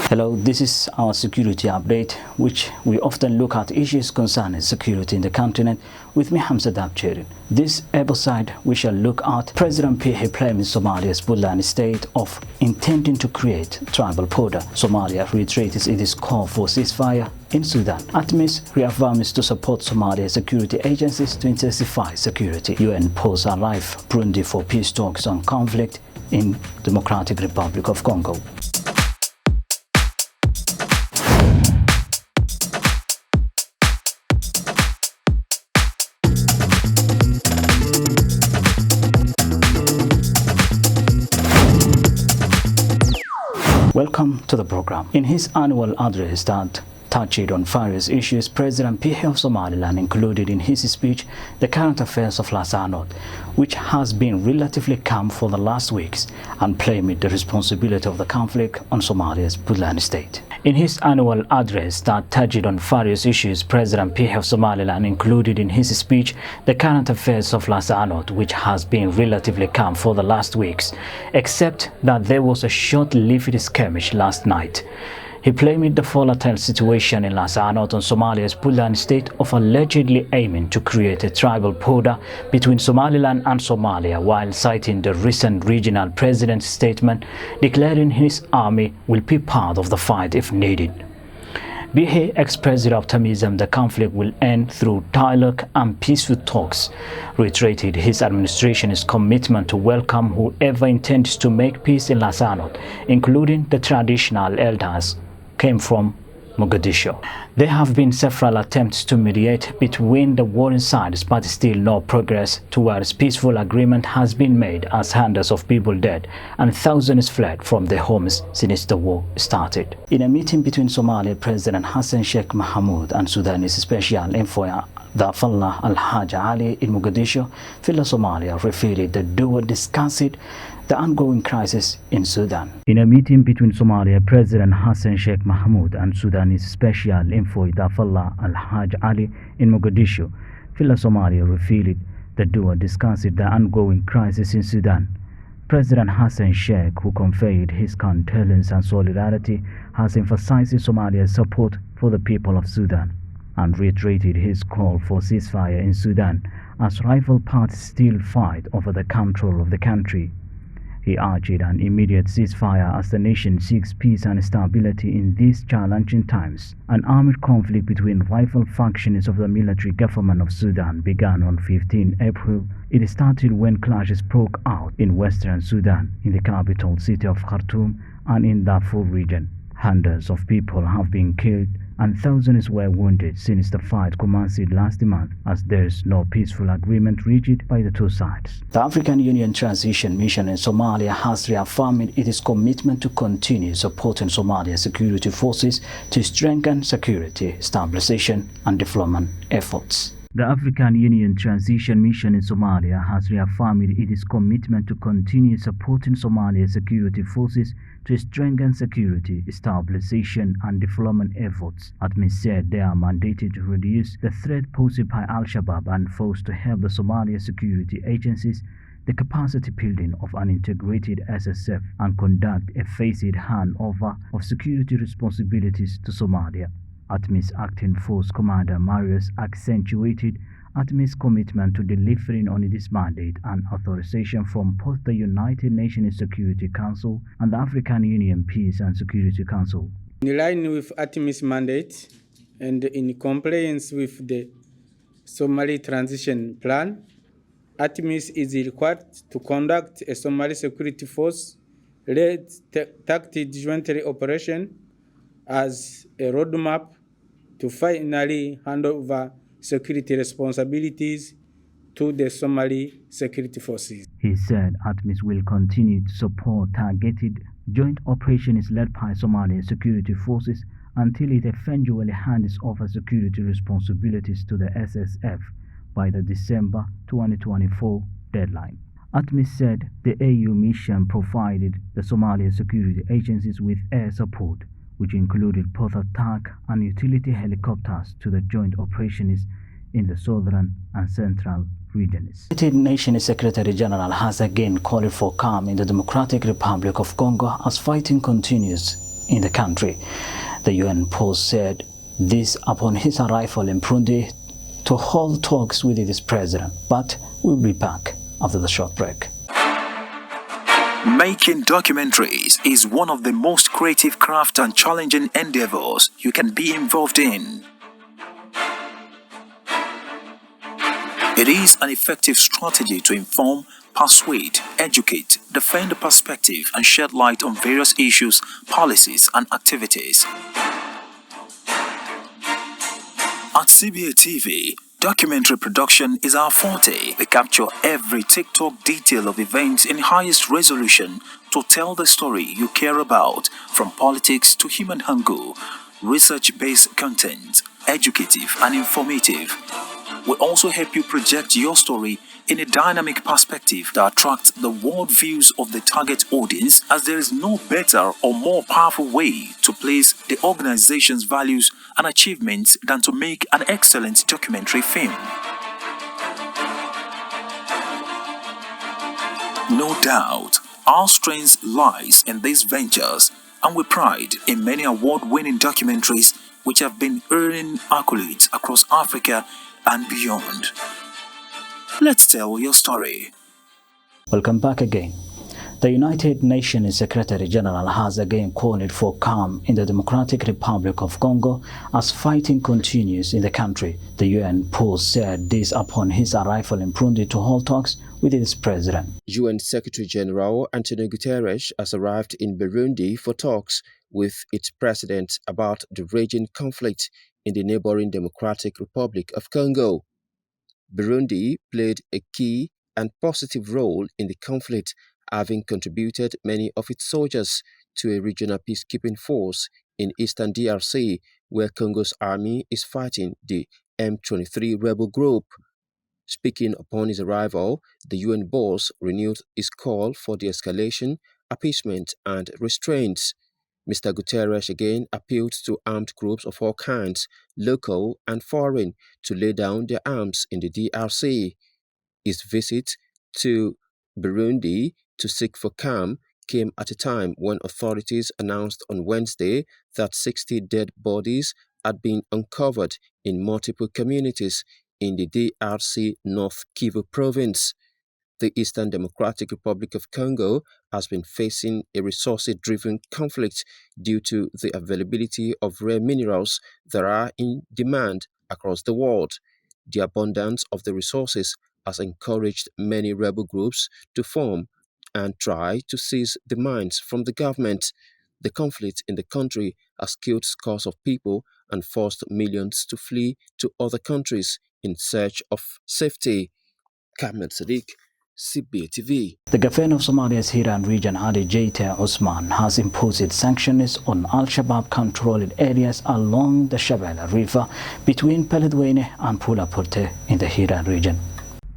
Hello, this is our security update, which we often look at issues concerning security in the continent with me, Hamza Daabjeerin. This episode, we shall look at President Bihi blaming Somalia's Puntland state of intending to create tribal border. Somalia reiterates its call for ceasefire in Sudan. ATMIS reaffirms to support Somalia security agencies to intensify security. UN posts alive Burundi for peace talks on conflict in Democratic Republic of Congo. Welcome to the program. In his annual address that touched on various issues, President Bihi of Somaliland included in his speech the current affairs of Laascaanood, which has been relatively calm for the last weeks, and blamed the responsibility of the conflict on Somalia's Puntland state. In his annual address that touched on various issues, President Bihi of Somaliland included in his speech the current affairs of Laascaanood, which has been relatively calm for the last weeks, except that there was a short-lived skirmish last night. He blamed the volatile situation in Laascaanood on Somalia's Puntland state of allegedly aiming to create a tribal border between Somaliland and Somalia, while citing the recent regional president's statement declaring his army will be part of the fight if needed. Bihi expressed optimism the conflict will end through dialogue and peaceful talks, reiterated his administration's commitment to welcome whoever intends to make peace in Laascaanood, including the traditional elders came from Mogadishu. There have been several attempts to mediate between the warring sides, but still no progress towards peaceful agreement has been made, as hundreds of people died and thousands fled from their homes since the war started. In a meeting between Somali President Hassan Sheikh Mohamud and Sudanese Special Envoy Abdallah Al-Haj Ali in Mogadishu, Villa Somalia revealed the duo discussed the ongoing crisis in Sudan. In a meeting between Somalia President Hassan Sheikh Mohamud and Sudanese Special Envoy Abdallah Al-Haj Ali in Mogadishu, Villa Somalia revealed the duo discussed the ongoing crisis in Sudan. President Hassan Sheikh, who conveyed his condolence and solidarity, has emphasized Somalia's support for the people of Sudan and reiterated his call for ceasefire in Sudan as rival parties still fight over the control of the country. He urged an immediate ceasefire as the nation seeks peace and stability in these challenging times. An armed conflict between rival factions of the military government of Sudan began on 15 April. It started when clashes broke out in western Sudan, in the capital city of Khartoum and in the Darfur region. Hundreds of people have been killed and thousands were wounded since the fight commenced last month, as there is no peaceful agreement reached by the two sides. The African Union Transition Mission in Somalia has reaffirmed its commitment to continue supporting Somalia's security forces to strengthen security, stabilization and development efforts. The African Union Transition Mission in Somalia has reaffirmed its commitment to continue supporting Somalia's security forces to strengthen security, stabilization and development efforts. ATMIS said they are mandated to reduce the threat posed by Al-Shabaab and forced to help the Somalia security agencies the capacity building of an integrated SSF and conduct a phased handover of security responsibilities to Somalia. ATMIS Acting Force Commander Marius accentuated ATMIS commitment to delivering on its mandate and authorization from both the United Nations Security Council and the African Union Peace and Security Council. In line with ATMIS mandate and in compliance with the Somali Transition Plan, ATMIS is required to conduct a Somali Security Force-led tactical jointly operation as a roadmap to finally hand over security responsibilities to the Somali security forces. He said ATMIS will continue to support targeted joint operations led by Somali security forces until it eventually hands over security responsibilities to the SSF by the December 2024 deadline. ATMIS said the AU mission provided the Somali security agencies with air support, which included both attack and utility helicopters to the joint operations in the southern and central regions. The United Nations Secretary General has again called for calm in the Democratic Republic of Congo as fighting continues in the country. The UN post said this upon his arrival in Burundi to hold talks with its president, but we'll be back after the short break. Making documentaries is one of the most creative craft and challenging endeavors you can be involved in. It is an effective strategy to inform, persuade, educate, defend the perspective, and shed light on various issues, policies, and activities. At CBA TV, documentary production is our forte. We capture every TikTok detail of events in highest resolution to tell the story you care about, from politics to human hunger, research-based content, educative and informative. We also help you project your story in a dynamic perspective that attracts the world views of the target audience, as there is no better or more powerful way to place the organization's values and achievements than to make an excellent documentary film. No doubt, our strength lies in these ventures, and we pride in many award-winning documentaries which have been earning accolades across Africa and beyond. Let's tell your story. Welcome back again. The United Nations Secretary General has again called for calm in the Democratic Republic of Congo as fighting continues in the country. The UN post said this upon his arrival in Burundi to hold talks with its president. UN Secretary General Antonio Guterres has arrived in Burundi for talks with its president about the raging conflict in the neighboring Democratic Republic of Congo. Burundi played a key and positive role in the conflict, having contributed many of its soldiers to a regional peacekeeping force in eastern DRC, where Congo's army is fighting the M23 rebel group. Speaking upon his arrival, the UN boss renewed his call for de-escalation, appeasement, and restraints. Mr. Guterres again appealed to armed groups of all kinds, local and foreign, to lay down their arms in the DRC. His visit to Burundi to seek for calm came at a time when authorities announced on Wednesday that 60 dead bodies had been uncovered in multiple communities in the DRC North Kivu province. The Eastern Democratic Republic of Congo has been facing a resource-driven conflict due to the availability of rare minerals that are in demand across the world. The abundance of the resources has encouraged many rebel groups to form and try to seize the mines from the government. The conflict in the country has killed scores of people and forced millions to flee to other countries in search of safety. Kamel Sadiq, CBA TV. The governor of Somalia's Hiran region, Ali Jayte Osman, has imposed sanctions on Al-Shabaab-controlled areas along the Shabelle River between Beledweyne and Pulaporte in the Hiran region.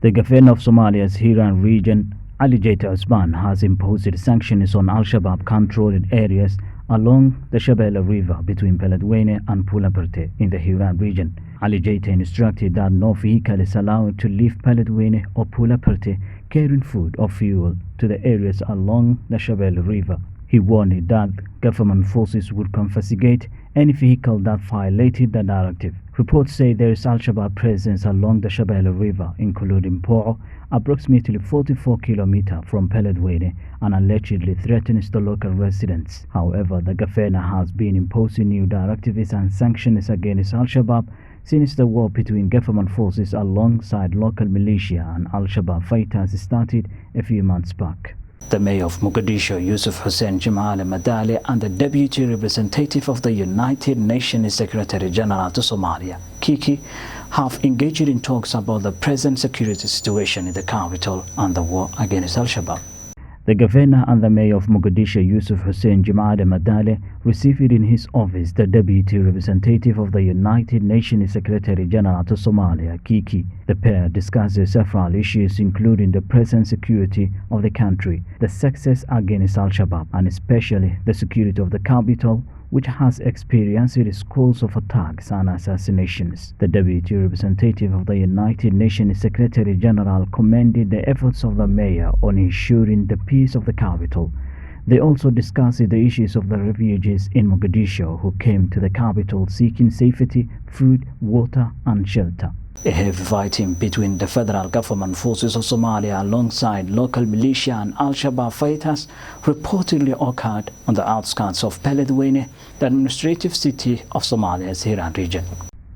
The governor of Somalia's Hiran region, Ali Jayte Osman, has imposed sanctions on Al-Shabaab-controlled areas along the Shabelle River between Beledweyne and Pulaporte in the Hiran region. Ali Jayte instructed that no vehicle is allowed to leave Beledweyne or Pulaporte carrying food or fuel to the areas along the Shabelle River. He warned that government forces would confiscate any vehicle that violated the directive. Reports say there is Al-Shabaab presence along the Shabelle River, including Poro, approximately 44 kilometers from Beledweyne, and allegedly threatens the local residents. However, the governor has been imposing new directives and sanctions against Al-Shabaab since the war between government forces alongside local militia and Al-Shabaab fighters started a few months back. The mayor of Mogadishu, Yusuf Hussein Jimale Madale, and the deputy representative of the United Nations Secretary General to Somalia, Kiki, have engaged in talks about the present security situation in the capital and the war against Al-Shabaab. The governor and the mayor of Mogadishu, Yusuf Hussein Jimale Madale, received in his office the deputy representative of the United Nations Secretary General to Somalia, Kiki. The pair discussed several issues including the present security of the country, the success against Al-Shabaab, and especially the security of the capital, which has experienced scores of attacks and assassinations. The deputy representative of the United Nations Secretary General commended the efforts of the mayor on ensuring the peace of the capital. They also discussed the issues of the refugees in Mogadishu who came to the capital seeking safety, food, water and shelter. A heavy fighting between the federal government forces of Somalia alongside local militia and Al-Shabaab fighters reportedly occurred on the outskirts of Beledweyne, the administrative city of Somalia's Hiran region.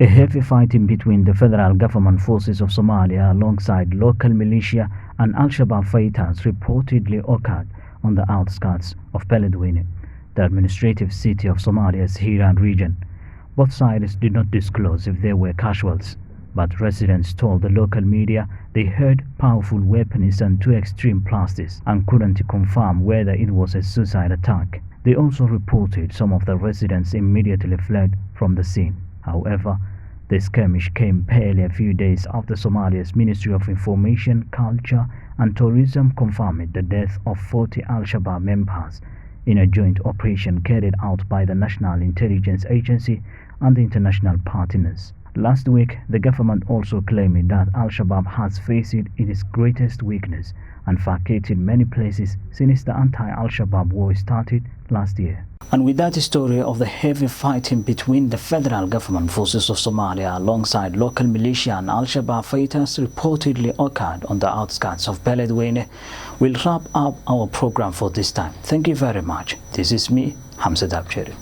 A heavy fighting between the federal government forces of Somalia alongside local militia and Al-Shabaab fighters reportedly occurred on the outskirts of Beledweyne, the administrative city of Somalia's Hiran region. Both sides did not disclose if there were casualties, but residents told the local media they heard powerful weapons and two extreme blasts and couldn't confirm whether it was a suicide attack. They also reported some of the residents immediately fled from the scene. However, the skirmish came barely a few days after Somalia's Ministry of Information, Culture and Tourism confirmed the death of 40 Al-Shabaab members in a joint operation carried out by the National Intelligence Agency and the international partners. Last week, the government also claimed that Al-Shabaab has faced its greatest weakness and vacated many places since the anti-Al-Shabaab war started last year. And with that story of the heavy fighting between the federal government forces of Somalia alongside local militia and Al-Shabaab fighters reportedly occurred on the outskirts of Beledweyne, we'll wrap up our program for this time. Thank you very much. This is me, Hamza Daabjeerin.